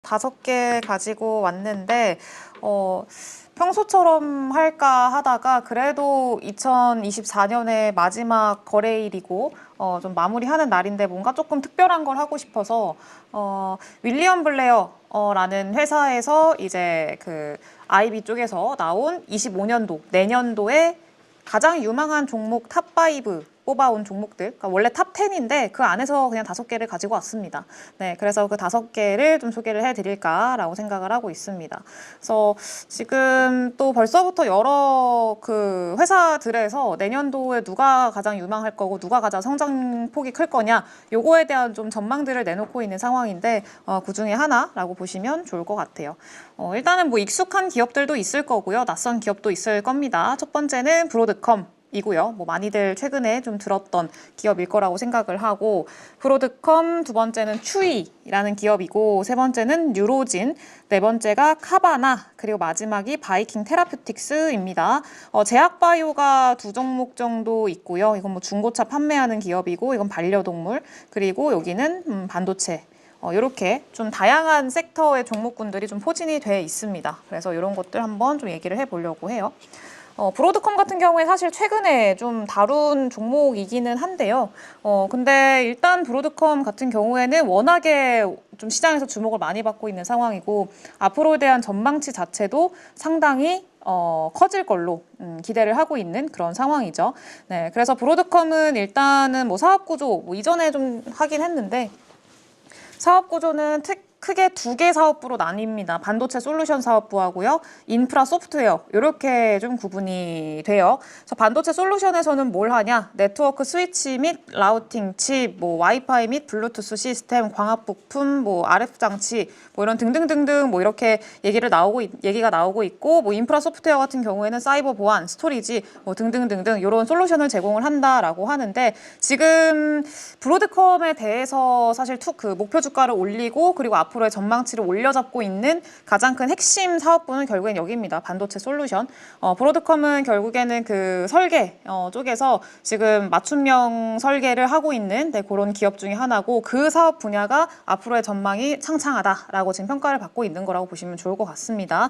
5개 가지고 왔는데 평소처럼 할까 하다가 그래도 2024년의 마지막 거래일이고 좀 마무리하는 날인데 뭔가 조금 특별한 걸 하고 싶어서 윌리엄 블레어라는 회사에서 이제 그 IB 쪽에서 나온 25년도 내년도에 가장 유망한 종목 탑5 뽑아온 종목들, 그러니까 원래 탑10인데 그 안에서 그냥 5개를 가지고 왔습니다. 네, 그래서 그 5개를 좀 소개를 해드릴까라고 생각을 하고 있습니다. 그래서 지금 또 벌써부터 여러 그 회사들에서 내년도에 누가 가장 유망할 거고 누가 가장 성장폭이 클 거냐 요거에 대한 좀 전망들을 내놓고 있는 상황인데 그 중에 하나라고 보시면 좋을 것 같아요. 일단은 뭐 익숙한 기업들도 있을 거고요. 낯선 기업도 있을 겁니다. 첫 번째는 브로드컴. 이고요. 뭐 많이들 최근에 좀 들었던 기업일 거라고 생각을 하고 브로드컴, 두 번째는 추이라는 기업이고 세 번째는 뉴로진, 네 번째가 카바나, 그리고 마지막이 바이킹 테라퓨틱스입니다. 제약바이오가 2종목 정도 있고요. 이건 뭐 중고차 판매하는 기업이고 이건 반려동물, 그리고 여기는 반도체. 이렇게 좀 다양한 섹터의 종목군들이 좀 포진이 돼 있습니다. 그래서 이런 것들 한번 좀 얘기를 해보려고 해요. 브로드컴 같은 경우에 사실 최근에 좀 다룬 종목이기는 한데요. 근데 일단 브로드컴 같은 경우에는 워낙에 좀 시장에서 주목을 많이 받고 있는 상황이고 앞으로에 대한 전망치 자체도 상당히 커질 걸로 기대를 하고 있는 그런 상황이죠. 네, 그래서 브로드컴은 일단은 뭐 사업 구조 뭐 이전에 좀 하긴 했는데 사업 구조는 크게 2개 사업부로 나뉩니다. 반도체 솔루션 사업부하고요. 인프라 소프트웨어 이렇게 좀 구분이 돼요. 그래서 반도체 솔루션에서는 뭘 하냐? 네트워크 스위치 및 라우팅 칩, 뭐 와이파이 및 블루투스 시스템, 광학 부품, 뭐 RF 장치, 뭐 이런 등등등등 뭐 이렇게 얘기가 나오고 있고 뭐 인프라 소프트웨어 같은 경우에는 사이버 보안, 스토리지 뭐 등등등등 이런 솔루션을 제공을 한다라고 하는데 지금 브로드컴에 대해서 사실 그 목표 주가를 올리고 그리고 앞으로의 전망치를 올려잡고 있는 가장 큰 핵심 사업부는 결국엔 여기입니다. 반도체 솔루션. 브로드컴은 결국에는 그 설계 쪽에서 지금 맞춤형 설계를 하고 있는 그런 기업 중에 하나고 그 사업 분야가 앞으로의 전망이 창창하다라고 지금 평가를 받고 있는 거라고 보시면 좋을 것 같습니다.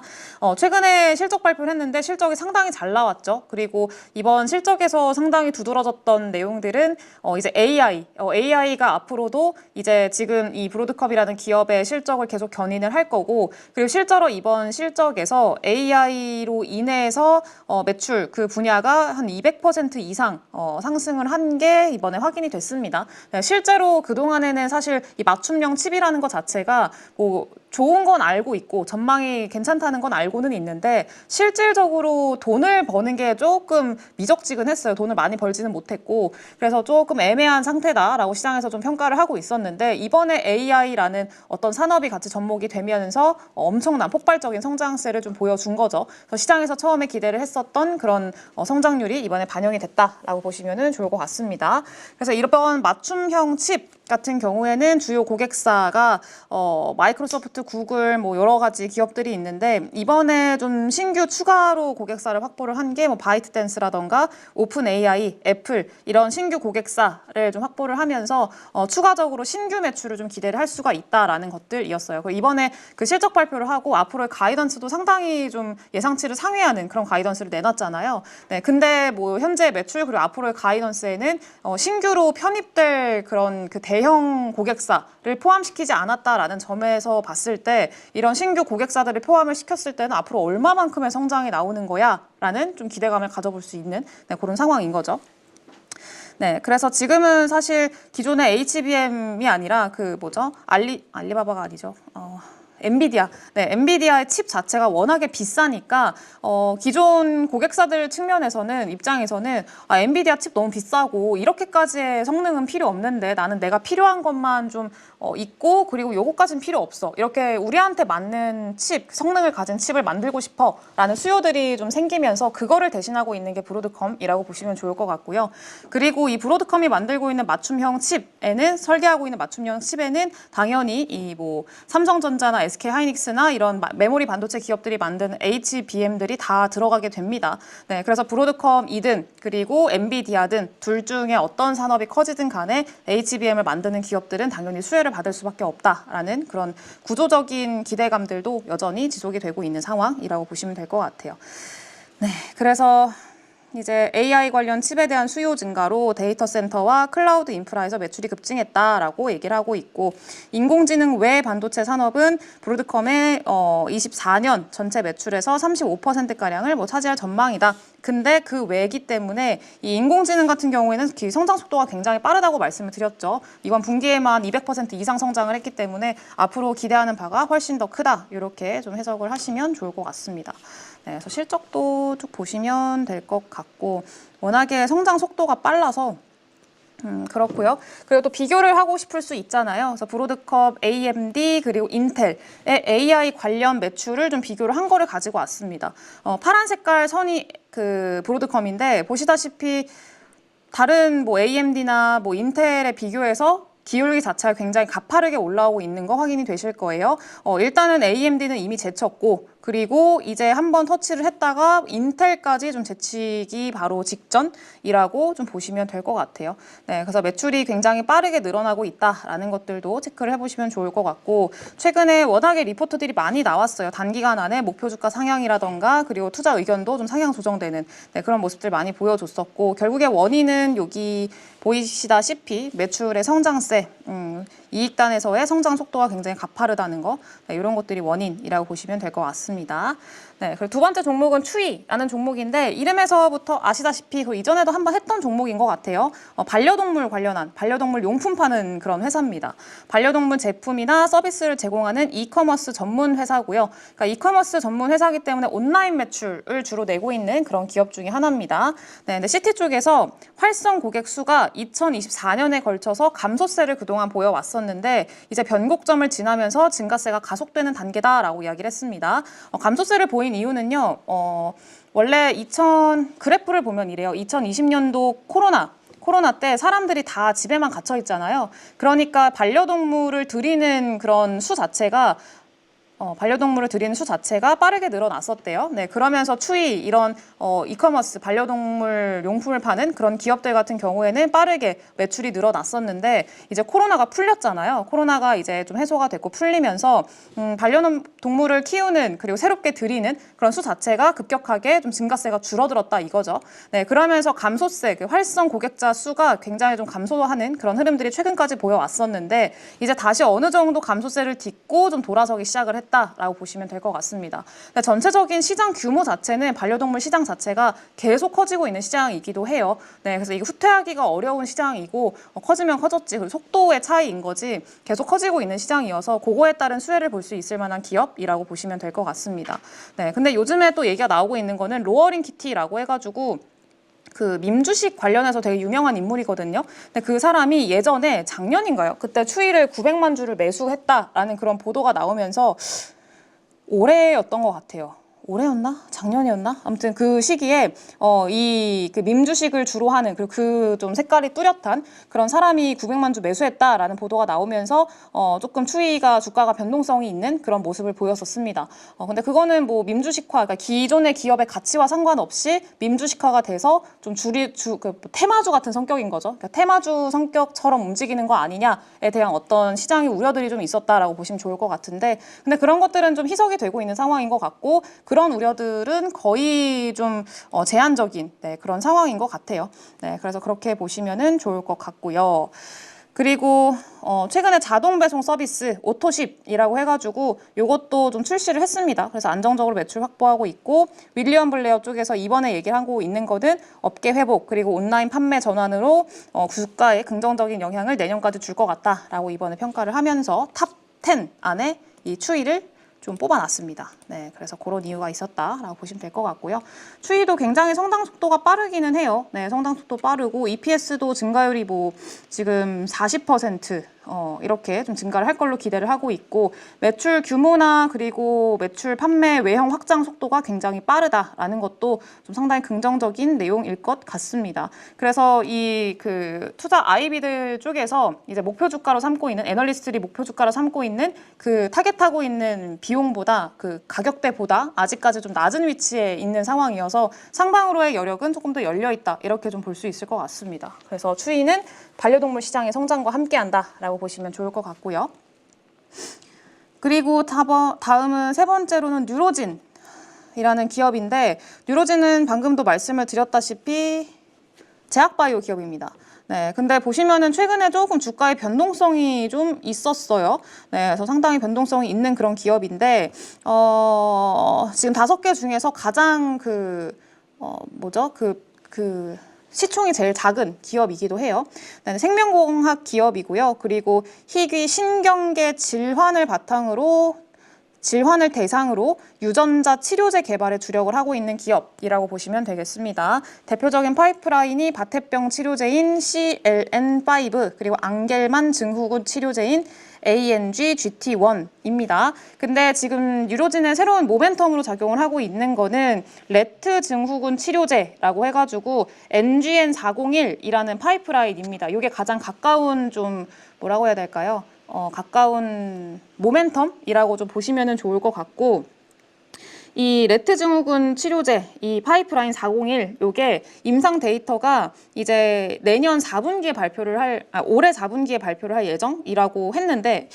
최근에 실적 발표를 했는데 실적이 상당히 잘 나왔죠. 그리고 이번 실적에서 상당히 두드러졌던 내용들은 이제 AI가 앞으로도 이제 지금 이 브로드컴이라는 기업의 실적을 계속 견인을 할 거고 그리고 실제로 이번 실적에서 AI로 인해서 매출 그 분야가 한 200% 이상 상승을 한 게 이번에 확인이 됐습니다. 네, 실제로 그동안에는 사실 이 맞춤형 칩이라는 것 자체가 뭐 좋은 건 알고 있고 전망이 괜찮다는 건 알고는 있는데 실질적으로 돈을 버는 게 조금 미적지근했어요. 돈을 많이 벌지는 못했고 그래서 조금 애매한 상태다라고 시장에서 좀 평가를 하고 있었는데 이번에 AI라는 어떤 산업이 같이 접목이 되면서 엄청난 폭발적인 성장세를 좀 보여준 거죠. 그래서 시장에서 처음에 기대를 했었던 그런 성장률이 이번에 반영이 됐다라고 보시면 좋을 것 같습니다. 그래서 이번 맞춤형 칩 같은 경우에는 주요 고객사가 마이크로소프트, 구글 뭐 여러 가지 기업들이 있는데 이번에 좀 신규 추가로 고객사를 확보를 한 게 뭐 바이트댄스라던가 오픈 AI, 애플 이런 신규 고객사를 좀 확보를 하면서 추가적으로 신규 매출을 좀 기대를 할 수가 있다라는 것들이었어요. 그리고 이번에 그 실적 발표를 하고 앞으로의 가이던스도 상당히 좀 예상치를 상회하는 그런 가이던스를 내놨잖아요. 네, 근데 뭐 현재 매출 그리고 앞으로의 가이던스에는 신규로 편입될 그런 그 대형 고객사를 포함시키지 않았다라는 점에서 봤을 때 이런 신규 고객사들을 포함을 시켰을 때는 앞으로 얼마만큼의 성장이 나오는 거야? 라는 좀 기대감을 가져볼 수 있는 그런 상황인 거죠. 네, 그래서 지금은 사실 기존의 HBM이 아니라 그 뭐죠? 알리바바가 아니죠. 엔비디아. 네, 엔비디아의 칩 자체가 워낙에 비싸니까 기존 고객사들 측면에서는 입장에서는 엔비디아 칩 너무 비싸고 이렇게까지의 성능은 필요 없는데 나는 내가 필요한 것만 좀 있고 그리고 요거까진 필요 없어. 이렇게 우리한테 맞는 칩, 성능을 가진 칩을 만들고 싶어 라는 수요들이 좀 생기면서 그거를 대신하고 있는 게 브로드컴이라고 보시면 좋을 것 같고요. 그리고 이 브로드컴이 만들고 있는 맞춤형 칩에는 설계하고 있는 맞춤형 칩에는 당연히 이 뭐 삼성전자나 SK 하이닉스나 이런 메모리 반도체 기업들이 만드는 HBM들이 다 들어가게 됩니다. 네, 그래서 브로드컴이든 그리고 엔비디아든 둘 중에 어떤 산업이 커지든 간에 HBM을 만드는 기업들은 당연히 수혜를 받을 수밖에 없다라는 그런 구조적인 기대감들도 여전히 지속이 되고 있는 상황이라고 보시면 될 것 같아요. 네, 그래서 이제 AI 관련 칩에 대한 수요 증가로 데이터 센터와 클라우드 인프라에서 매출이 급증했다라고 얘기를 하고 있고, 인공지능 외 반도체 산업은 브로드컴의 24년 전체 매출에서 35%가량을 차지할 전망이다. 근데 그 외기 때문에 이 인공지능 같은 경우에는 성장 속도가 굉장히 빠르다고 말씀을 드렸죠. 이번 분기에만 200% 이상 성장을 했기 때문에 앞으로 기대하는 바가 훨씬 더 크다. 이렇게 좀 해석을 하시면 좋을 것 같습니다. 네, 그래서 실적도 쭉 보시면 될 것 같고, 워낙에 성장 속도가 빨라서 그렇고요. 그리고 또 비교를 하고 싶을 수 있잖아요. 그래서 브로드컴, AMD 그리고 인텔의 AI 관련 매출을 좀 비교를 한 거를 가지고 왔습니다. 파란 색깔 선이 그 브로드컴인데, 보시다시피 다른 뭐 AMD나 뭐 인텔에 비교해서 기울기 자체가 굉장히 가파르게 올라오고 있는 거 확인이 되실 거예요. 일단은 AMD는 이미 제쳤고, 그리고 이제 한번 터치를 했다가 인텔까지 좀 제치기 바로 직전이라고 좀 보시면 될 것 같아요. 네, 그래서 매출이 굉장히 빠르게 늘어나고 있다라는 것들도 체크를 해보시면 좋을 것 같고, 최근에 워낙에 리포트들이 많이 나왔어요. 단기간 안에 목표 주가 상향이라던가 그리고 투자 의견도 좀 상향 조정되는 그런 모습들 많이 보여줬었고, 결국에 원인은 여기 보이시다시피 매출의 성장세, 이익단에서의 성장 속도가 굉장히 가파르다는 거, 이런 것들이 원인이라고 보시면 될 것 같습니다. 네, 그리고 두 번째 종목은 추이라는 종목인데, 이름에서부터 아시다시피 그 이전에도 한번 했던 종목인 것 같아요. 반려동물 관련한 반려동물 용품 파는 그런 회사입니다. 반려동물 제품이나 서비스를 제공하는 이커머스 전문 회사고요. 그러니까 이커머스 전문 회사이기 때문에 온라인 매출을 주로 내고 있는 그런 기업 중에 하나입니다. 네, 근데 시티 쪽에서 활성 고객 수가 2024년에 걸쳐서 감소세를 그동안 보여왔었는데, 이제 변곡점을 지나면서 증가세가 가속되는 단계다라고 이야기를 했습니다. 감소세를 보인 이유는요, 원래 그래프를 보면 이래요. 2020년도 코로나 때 사람들이 다 집에만 갇혀 있잖아요. 그러니까 반려동물을 들이는 그런 수 자체가 반려동물을 들이는 수 자체가 빠르게 늘어났었대요. 네, 그러면서 추이 이런 이커머스 반려동물 용품을 파는 그런 기업들 같은 경우에는 빠르게 매출이 늘어났었는데, 이제 코로나가 풀렸잖아요. 코로나가 이제 좀 해소가 됐고 풀리면서 반려동물을 키우는 그리고 새롭게 들이는 그런 수 자체가 급격하게 좀 증가세가 줄어들었다 이거죠. 네, 그러면서 감소세, 그 활성 고객자 수가 굉장히 좀 감소하는 그런 흐름들이 최근까지 보여왔었는데, 이제 다시 어느 정도 감소세를 딛고 좀 돌아서기 시작을 했다라고 보시면 될 것 같습니다. 전체적인 시장 규모 자체는 반려동물 시장 자체가 계속 커지고 있는 시장이기도 해요. 네, 그래서 이게 후퇴하기가 어려운 시장이고, 커지면 커졌지, 그리고 속도의 차이인 거지 계속 커지고 있는 시장이어서 그거에 따른 수혜를 볼 수 있을 만한 기업이라고 보시면 될 것 같습니다. 네, 근데 요즘에 또 얘기가 나오고 있는 거는 로어링 키티라고 해가지고 그 밈 주식 관련해서 되게 유명한 인물이거든요. 근데 그 사람이 예전에 작년인가요? 그때 추이를 900만 주를 매수했다라는 그런 보도가 나오면서 올해였던 것 같아요. 올해였나? 작년이었나? 아무튼 그 시기에 이 그 밈 주식을 주로 하는, 그리고 그 좀 색깔이 뚜렷한 그런 사람이 900만 주 매수했다라는 보도가 나오면서 조금 주가가 변동성이 있는 그런 모습을 보였었습니다. 근데 그거는 뭐 밈 주식화, 그러니까 기존의 기업의 가치와 상관없이 밈 주식화가 돼서 좀 테마주 같은 성격인 거죠. 그러니까 테마주 성격처럼 움직이는 거 아니냐에 대한 어떤 시장의 우려들이 좀 있었다라고 보시면 좋을 것 같은데, 근데 그런 것들은 좀 희석이 되고 있는 상황인 것 같고, 그런 우려들은 거의 좀 제한적인 그런 상황인 것 같아요. 네, 그래서 그렇게 보시면은 좋을 것 같고요. 그리고 최근에 자동 배송 서비스 오토쉽이라고 해가지고 요것도 좀 출시를 했습니다. 그래서 안정적으로 매출 확보하고 있고, 윌리엄 블레어 쪽에서 이번에 얘기를 하고 있는 거는 업계 회복 그리고 온라인 판매 전환으로 주가에 긍정적인 영향을 내년까지 줄 것 같다라고 이번에 평가를 하면서 탑 10 안에 이 추이를 좀 뽑아놨습니다. 네, 그래서 그런 이유가 있었다라고 보시면 될 것 같고요. 추이도 굉장히 성장 속도가 빠르기는 해요. 네, 성장 속도 빠르고 EPS도 증가율이 뭐 지금 40% 이렇게 좀 증가를 할 걸로 기대를 하고 있고, 매출 규모나 그리고 매출 판매 외형 확장 속도가 굉장히 빠르다라는 것도 좀 상당히 긍정적인 내용일 것 같습니다. 그래서 이 투자 IB들 쪽에서 이제 목표 주가로 삼고 있는, 애널리스트들이 목표 주가로 삼고 있는 타겟하고 있는 비용보다 가격대보다 아직까지 좀 낮은 위치에 있는 상황이어서 상방으로의 여력은 조금 더 열려 있다, 이렇게 좀 볼 수 있을 것 같습니다. 그래서 추이는 반려동물 시장의 성장과 함께한다라고 보시면 좋을 것 같고요. 그리고 다음은 세 번째로는 뉴로진이라는 기업인데, 뉴로진은 방금도 말씀을 드렸다시피 제약바이오 기업입니다. 네, 근데 보시면은 최근에 조금 주가의 변동성이 좀 있었어요. 네, 그래서 상당히 변동성이 있는 그런 기업인데, 지금 5개 중에서 가장 시총이 제일 작은 기업이기도 해요. 네, 생명공학 기업이고요. 그리고 희귀 신경계 질환을 대상으로 유전자 치료제 개발에 주력을 하고 있는 기업이라고 보시면 되겠습니다. 대표적인 파이프라인이 바테병 치료제인 CLN5, 그리고 앙겔만 증후군 치료제인 ANG GT1입니다. 근데 지금 뉴로진의 새로운 모멘텀으로 작용을 하고 있는 거는 레트 증후군 치료제라고 해가지고 NGN401이라는 파이프라인입니다. 이게 가장 가까운 뭐라고 해야 될까요? 가까운 모멘텀이라고 좀 보시면 좋을 것 같고, 이 레트 증후군 치료제, 이 파이프라인 401, 요게 임상 데이터가 이제 내년 4분기에 올해 4분기에 발표를 할 예정이라고 했는데,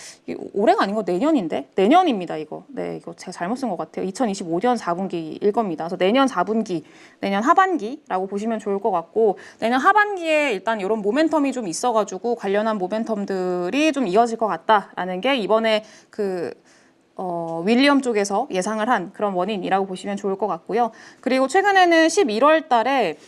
올해가 아닌 거 내년인데? 내년입니다, 이거. 네, 이거 제가 잘못 쓴 것 같아요. 2025년 4분기일 겁니다. 그래서 내년 4분기, 내년 하반기라고 보시면 좋을 것 같고, 내년 하반기에 일단 이런 모멘텀이 좀 있어가지고 관련한 모멘텀들이 좀 이어질 것 같다라는 게 이번에 윌리엄 쪽에서 예상을 한 그런 원인이라고 보시면 좋을 것 같고요. 그리고 최근에는 11월 달에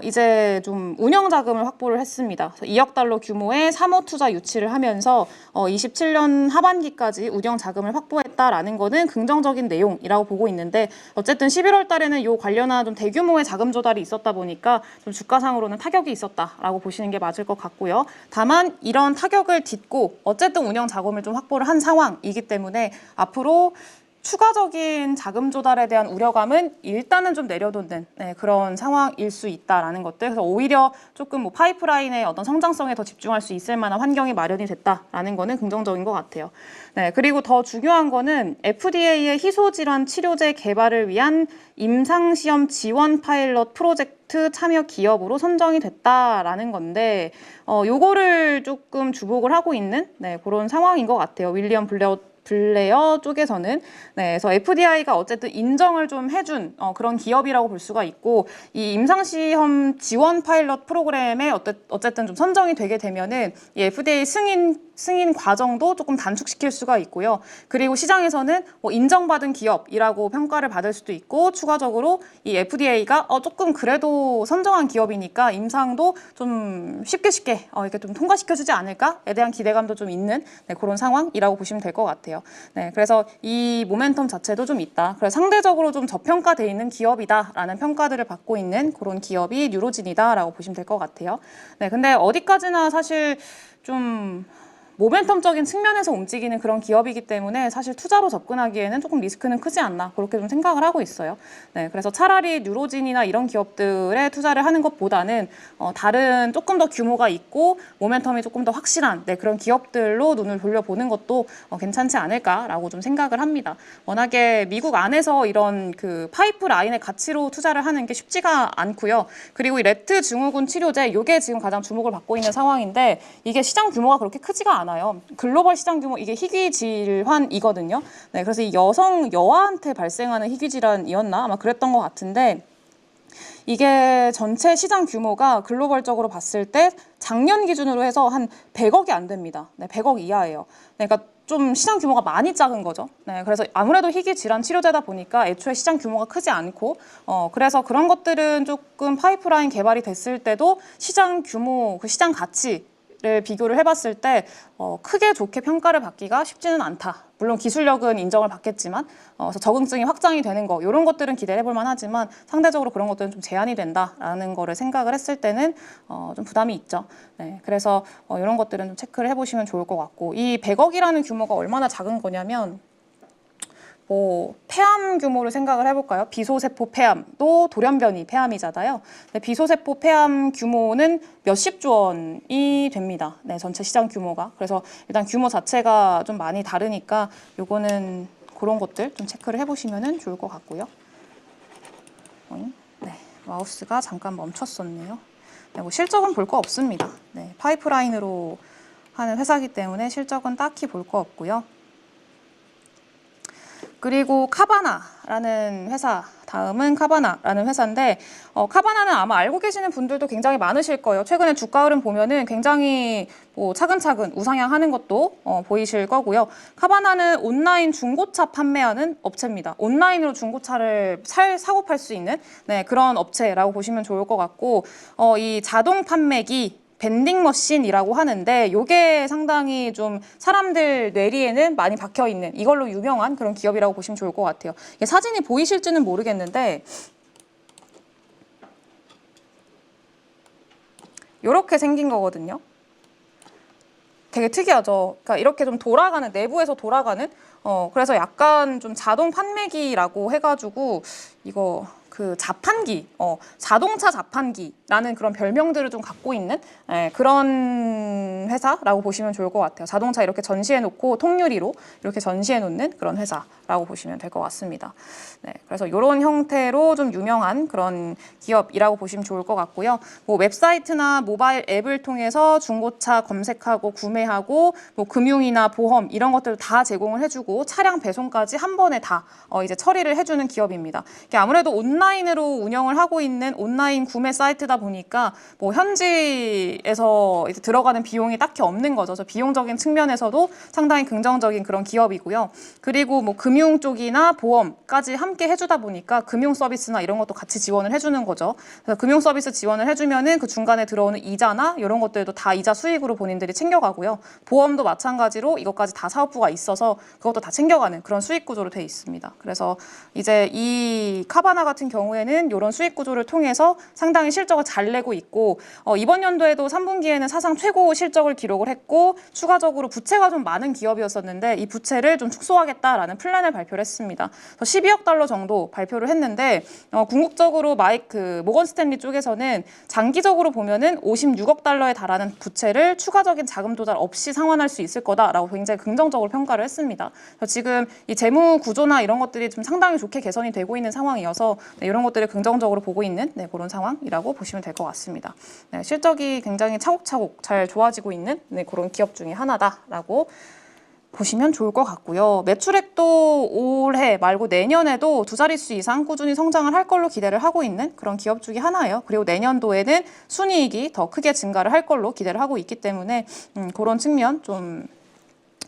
이제 좀 운영 자금을 확보를 했습니다. 2억 달러 규모의 사모 투자 유치를 하면서 27년 하반기까지 운영 자금을 확보했다라는 거는 긍정적인 내용이라고 보고 있는데, 어쨌든 11월 달에는 요 관련한 좀 대규모의 자금 조달이 있었다 보니까 좀 주가상으로는 타격이 있었다라고 보시는 게 맞을 것 같고요. 다만 이런 타격을 딛고 어쨌든 운영 자금을 좀 확보를 한 상황이기 때문에 앞으로 추가적인 자금 조달에 대한 우려감은 일단은 좀 내려놓는 그런 상황일 수 있다라는 것들. 그래서 오히려 조금 파이프라인의 어떤 성장성에 더 집중할 수 있을 만한 환경이 마련이 됐다라는 거는 긍정적인 것 같아요. 네, 그리고 더 중요한 거는 FDA의 희소질환 치료제 개발을 위한 임상시험 지원 파일럿 프로젝트 참여 기업으로 선정이 됐다라는 건데, 요거를 조금 주목을 하고 있는 그런 상황인 것 같아요. 윌리엄 블레어 쪽에서는. 네, 그래서 FDI가 어쨌든 인정을 좀 해준 그런 기업이라고 볼 수가 있고, 이 임상시험 지원 파일럿 프로그램에 어쨌든 좀 선정이 되게 되면은 이 FDA 승인 과정도 조금 단축시킬 수가 있고요. 그리고 시장에서는 인정받은 기업이라고 평가를 받을 수도 있고, 추가적으로 이 FDA가 조금 그래도 선정한 기업이니까 임상도 좀 쉽게 이렇게 좀 통과시켜주지 않을까에 대한 기대감도 좀 있는 그런 상황이라고 보시면 될 것 같아요. 네, 그래서 이 모멘텀 자체도 좀 있다. 그래서 상대적으로 좀 저평가돼 있는 기업이다라는 평가들을 받고 있는 그런 기업이 뉴로진이다라고 보시면 될 것 같아요. 네, 근데 어디까지나 사실 좀 모멘텀적인 측면에서 움직이는 그런 기업이기 때문에 사실 투자로 접근하기에는 조금 리스크는 크지 않나, 그렇게 좀 생각을 하고 있어요. 네, 그래서 차라리 뉴로진이나 이런 기업들에 투자를 하는 것보다는 다른 조금 더 규모가 있고 모멘텀이 조금 더 확실한 그런 기업들로 눈을 돌려보는 것도 괜찮지 않을까라고 좀 생각을 합니다. 워낙에 미국 안에서 이런 파이프라인의 가치로 투자를 하는 게 쉽지가 않고요. 그리고 이 레트 증후군 치료제, 이게 지금 가장 주목을 받고 있는 상황인데, 이게 시장 규모가 그렇게 크지가 않아요. 글로벌 시장 규모, 이게 희귀 질환이거든요. 네, 그래서 이 여아한테 발생하는 희귀 질환이었나? 아마 그랬던 것 같은데, 이게 전체 시장 규모가 글로벌적으로 봤을 때 작년 기준으로 해서 한 100억이 안 됩니다. 네, 100억 이하예요. 그러니까 좀 시장 규모가 많이 작은 거죠. 네, 그래서 아무래도 희귀 질환 치료제다 보니까 애초에 시장 규모가 크지 않고, 그래서 그런 것들은 조금 파이프라인 개발이 됐을 때도 시장 규모, 시장 가치 3분기를 비교를 해봤을 때 크게 좋게 평가를 받기가 쉽지는 않다. 물론 기술력은 인정을 받겠지만 그래서 적응증이 확장이 되는 거 이런 것들은 기대를 해볼 만하지만 상대적으로 그런 것들은 좀 제한이 된다라는 거를 생각을 했을 때는 좀 부담이 있죠. 네, 그래서 이런 것들은 좀 체크를 해보시면 좋을 것 같고 이 100억이라는 규모가 얼마나 작은 거냐면 폐암 규모를 생각을 해볼까요? 비소세포 폐암도 돌연변이 폐암이잖아요. 비소세포 폐암 규모는 몇십조 원이 됩니다. 네, 전체 시장 규모가. 그래서 일단 규모 자체가 좀 많이 다르니까 요거는 그런 것들 좀 체크를 해보시면 좋을 것 같고요. 네, 마우스가 잠깐 멈췄었네요. 네, 뭐 실적은 볼 거 없습니다. 네, 파이프라인으로 하는 회사이기 때문에 실적은 딱히 볼 거 없고요. 그리고 카바나라는 회사, 다음은 카바나라는 회사인데 카바나는 아마 알고 계시는 분들도 굉장히 많으실 거예요. 최근에 주가 흐름 보면은 굉장히 차근차근 우상향하는 것도 보이실 거고요. 카바나는 온라인 중고차 판매하는 업체입니다. 온라인으로 중고차를 사고 팔 수 있는 그런 업체라고 보시면 좋을 것 같고 이 자동 판매기 밴딩 머신이라고 하는데 이게 상당히 좀 사람들 뇌리에는 많이 박혀 있는 이걸로 유명한 그런 기업이라고 보시면 좋을 것 같아요. 이게 사진이 보이실지는 모르겠는데 이렇게 생긴 거거든요. 되게 특이하죠. 그러니까 이렇게 좀 돌아가는 내부에서 돌아가는 그래서 약간 좀 자동 판매기라고 해가지고 이거 그 자판기, 자동차 자판기라는 그런 별명들을 좀 갖고 있는 그런 회사라고 보시면 좋을 것 같아요. 자동차 이렇게 전시해놓고 통유리로 이렇게 전시해놓는 그런 회사라고 보시면 될 것 같습니다. 네, 그래서 이런 형태로 좀 유명한 그런 기업이라고 보시면 좋을 것 같고요. 웹사이트나 모바일 앱을 통해서 중고차 검색하고 구매하고 금융이나 보험 이런 것들을 다 제공을 해주고 차량 배송까지 한 번에 다 이제 처리를 해주는 기업입니다. 이게 아무래도 온라인으로 운영을 하고 있는 온라인 구매 사이트다 보니까 현지에서 이제 들어가는 비용이 딱히 없는 거죠. 그래서 비용적인 측면에서도 상당히 긍정적인 그런 기업이고요. 그리고 금융 쪽이나 보험까지 함께 해주다 보니까 금융 서비스나 이런 것도 같이 지원을 해주는 거죠. 그래서 금융 서비스 지원을 해주면은 그 중간에 들어오는 이자나 이런 것들도 다 이자 수익으로 본인들이 챙겨가고요. 보험도 마찬가지로 이것까지 다 사업부가 있어서 그것도 다 챙겨가는 그런 수익 구조로 돼 있습니다. 그래서 이제 이 카바나 같은 경우에는 이런 수익 구조를 통해서 상당히 실적을 잘 내고 있고 이번 연도에도 3분기에는 사상 최고 실적을 기록을 했고 추가적으로 부채가 좀 많은 기업이었었는데 이 부채를 좀 축소하겠다라는 플랜을 발표를 했습니다. 12억 달러 정도 발표를 했는데 궁극적으로 모건 스탠리 쪽에서는 장기적으로 보면은 56억 달러에 달하는 부채를 추가적인 자금 조달 없이 상환할 수 있을 거다라고 굉장히 긍정적으로 평가를 했습니다. 그래서 지금 이 재무 구조나 이런 것들이 좀 상당히 좋게 개선이 되고 있는 상황이어서 이런 것들을 긍정적으로 보고 있는 그런 상황이라고 보시면 될 것 같습니다. 실적이 굉장히 차곡차곡 잘 좋아지고 있는 그런 기업 중에 하나다라고 보시면 좋을 것 같고요. 매출액도 올해 말고 내년에도 두 자릿수 이상 꾸준히 성장을 할 걸로 기대를 하고 있는 그런 기업 중에 하나예요. 그리고 내년도에는 순이익이 더 크게 증가를 할 걸로 기대를 하고 있기 때문에 그런 측면 좀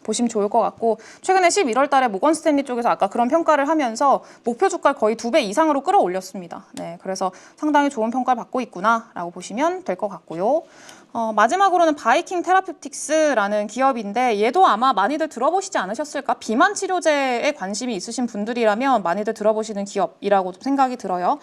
보시면 좋을 것 같고 최근에 11월 달에 모건 스탠리 쪽에서 아까 그런 평가를 하면서 목표 주가를 거의 2배 이상으로 끌어올렸습니다. 네, 그래서 상당히 좋은 평가를 받고 있구나라고 보시면 될 것 같고요. 마지막으로는 바이킹 테라퓨틱스라는 기업인데 얘도 아마 많이들 들어보시지 않으셨을까? 비만 치료제에 관심이 있으신 분들이라면 많이들 들어보시는 기업이라고 좀 생각이 들어요.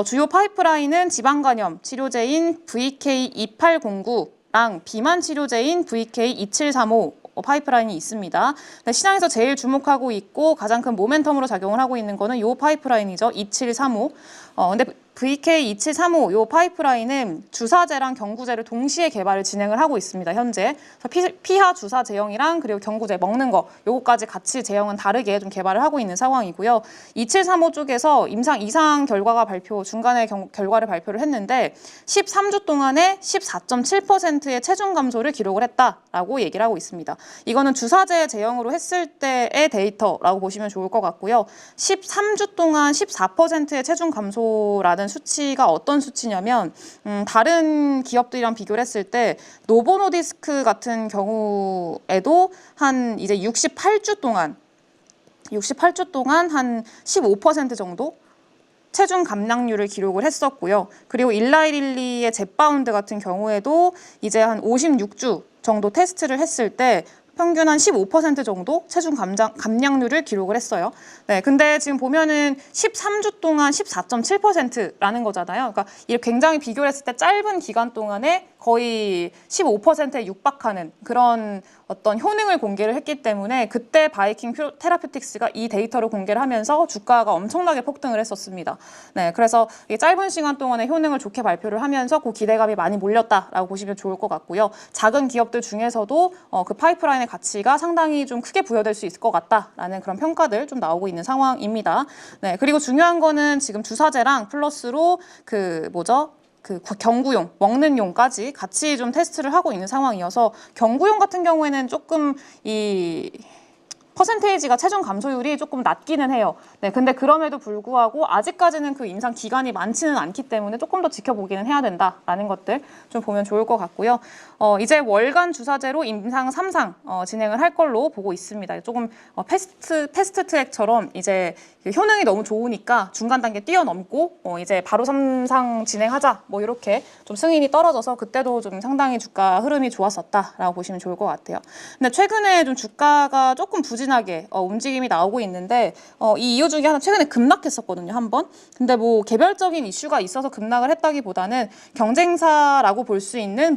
주요 파이프라인은 지방간염 치료제인 VK2809랑 비만 치료제인 VK2735 파이프라인이 있습니다. 시장에서 제일 주목하고 있고 가장 큰 모멘텀으로 작용을 하고 있는 거는 이 파이프라인이죠. 2735. 근데 VK2735 이 파이프라인은 주사제랑 경구제를 동시에 개발을 진행을 하고 있습니다. 현재 피하 주사 제형이랑 그리고 경구제 먹는 거 요거까지 같이 제형은 다르게 좀 개발을 하고 있는 상황이고요. 2735 쪽에서 이상 결과가 중간에 결과를 발표를 했는데 13주 동안에 14.7%의 체중 감소를 기록을 했다라고 얘기를 하고 있습니다. 이거는 주사제 제형으로 했을 때의 데이터라고 보시면 좋을 것 같고요. 13주 동안 14%의 체중 감소라는 수치가 어떤 수치냐면 다른 기업들이랑 비교를 했을 때 노보노디스크 같은 경우에도 한 이제 68주 동안 한 15% 정도 체중 감량률을 기록을 했었고요. 그리고 일라이릴리의 젯바운드 같은 경우에도 이제 한 56주 정도 테스트를 했을 때 평균 한 15% 정도 체중 감량률을 기록을 했어요. 네, 근데 지금 보면은 13주 동안 14.7%라는 거잖아요. 그러니까 이렇게 굉장히 비교를 했을 때 짧은 기간 동안에 거의 15%에 육박하는 그런 어떤 효능을 공개를 했기 때문에 그때 바이킹 테라퓨틱스가 이 데이터를 공개를 하면서 주가가 엄청나게 폭등을 했었습니다. 네, 그래서 이 짧은 시간 동안에 효능을 좋게 발표를 하면서 그 기대감이 많이 몰렸다라고 보시면 좋을 것 같고요. 작은 기업들 중에서도 그 파이프라인의 가치가 상당히 좀 크게 부여될 수 있을 것 같다라는 그런 평가들 좀 나오고 있는 상황입니다. 네, 그리고 중요한 거는 지금 주사제랑 플러스로 경구용, 먹는 용까지 같이 좀 테스트를 하고 있는 상황이어서 경구용 같은 경우에는 조금 이 퍼센테이지가 체중 감소율이 조금 낮기는 해요. 네, 근데 그럼에도 불구하고 아직까지는 그 임상 기간이 많지는 않기 때문에 조금 더 지켜보기는 해야 된다라는 것들 좀 보면 좋을 것 같고요. 이제 월간 주사제로 임상 3상 진행을 할 걸로 보고 있습니다. 조금 패스트 트랙처럼 이제 효능이 너무 좋으니까 중간 단계 뛰어넘고 이제 바로 3상 진행하자 뭐 이렇게 좀 승인이 떨어져서 그때도 좀 상당히 주가 흐름이 좋았었다라고 보시면 좋을 것 같아요. 근데 최근에 좀 주가가 조금 부진하게 움직임이 나오고 있는데 이 이유 중에 하나 최근에 급락했었거든요, 한번. 근데 뭐 개별적인 이슈가 있어서 급락을 했다기보다는 경쟁사라고 볼 수 있는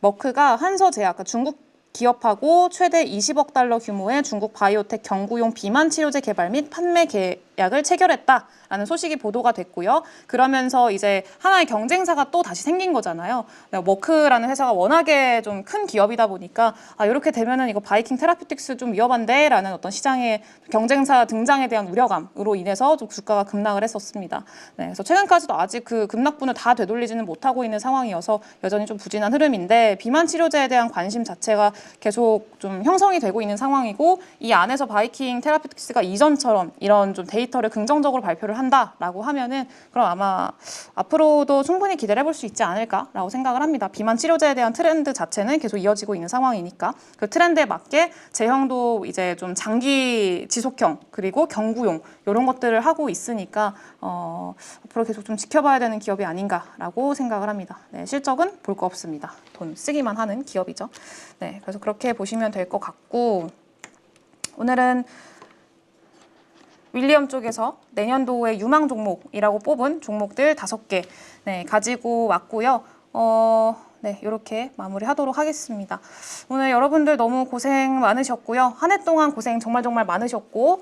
머크가 한서제약, 그러니까 중국 기업하고 최대 20억 달러 규모의 중국 바이오텍 경구용 비만 치료제 개발 및 판매 계약을 체결했다라는 소식이 보도가 됐고요. 그러면서 이제 하나의 경쟁사가 또 다시 생긴 거잖아요. 머크라는 회사가 워낙에 좀 큰 기업이다 보니까 이렇게 되면은 이거 바이킹 테라퓨틱스 좀 위험한데라는 어떤 시장의 경쟁사 등장에 대한 우려감으로 인해서 좀 주가가 급락을 했었습니다. 네, 그래서 최근까지도 아직 그 급락분을 다 되돌리지는 못하고 있는 상황이어서 여전히 좀 부진한 흐름인데 비만 치료제에 대한 관심 자체가 계속 좀 형성이 되고 있는 상황이고 이 안에서 바이킹 테라퓨틱스가 이전처럼 이런 좀 데이터를 긍정적으로 발표를 한다라고 하면은 그럼 아마 앞으로도 충분히 기대를 해볼 수 있지 않을까라고 생각을 합니다. 비만 치료제에 대한 트렌드 자체는 계속 이어지고 있는 상황이니까 그 트렌드에 맞게 제형도 이제 좀 장기 지속형 그리고 경구용 이런 것들을 하고 있으니까 앞으로 계속 좀 지켜봐야 되는 기업이 아닌가라고 생각을 합니다. 네, 실적은 볼 거 없습니다. 돈 쓰기만 하는 기업이죠. 네, 그래서 그렇게 보시면 될 것 같고 오늘은 윌리엄 쪽에서 내년도의 유망 종목이라고 뽑은 종목들 5개 가지고 왔고요. 네, 이렇게 마무리하도록 하겠습니다. 오늘 여러분들 너무 고생 많으셨고요. 한 해 동안 고생 정말 많으셨고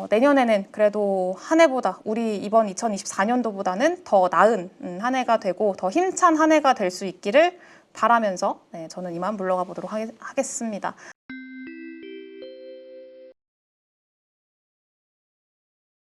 내년에는 그래도 한 해보다 우리 이번 2024년도보다는 더 나은 한 해가 되고 더 힘찬 한 해가 될 수 있기를 바라면서 저는 이만 물러가 보도록 하겠습니다.